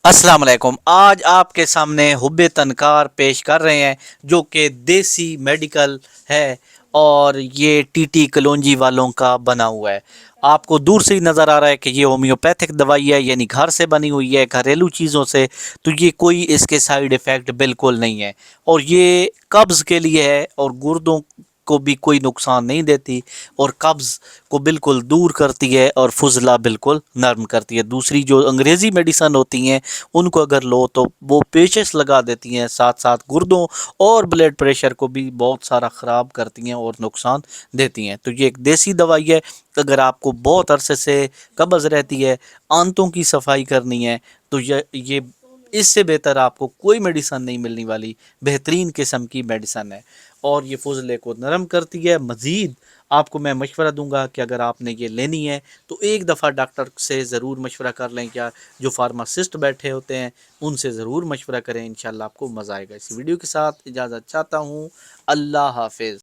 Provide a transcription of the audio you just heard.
अस्सलाम वालेकुम। आज आपके सामने हुब्बे तनकार पेश कर रहे हैं जो कि देसी मेडिकल है और ये टीटी कलौंजी वालों का बना हुआ है। आपको दूर से ही नज़र आ रहा है कि ये होम्योपैथिक दवाई है, यानी घर से बनी हुई है, घरेलू चीज़ों से। तो ये कोई इसके साइड इफ़ेक्ट बिल्कुल नहीं है और ये कब्ज़ के लिए है और गुर्दों को भी कोई नुकसान नहीं देती और कब्ज़ को बिल्कुल दूर करती है और फुजला बिल्कुल नरम करती है। दूसरी जो अंग्रेज़ी मेडिसन होती हैं उनको अगर लो तो वो पेचेस लगा देती हैं, साथ साथ गुर्दों और ब्लड प्रेशर को भी बहुत सारा ख़राब करती हैं और नुकसान देती हैं। तो ये एक देसी दवाई है। अगर आपको बहुत अरसे से कब्ज़ रहती है, आंतों की सफाई करनी है, तो ये इससे बेहतर आपको कोई मेडिसन नहीं मिलने वाली। बेहतरीन किस्म की मेडिसन है और ये फुजले को नरम करती है। मज़ीद आपको मैं मशवरा दूंगा कि अगर आपने ये लेनी है तो एक दफ़ा डॉक्टर से ज़रूर मशवरा कर लें, या जो फार्मासिस्ट बैठे होते हैं उनसे ज़रूर मशवरा करें। इंशाल्लाह आपको मज़ा आएगा। इस वीडियो के साथ इजाज़त चाहता हूँ। अल्लाह हाफिज़।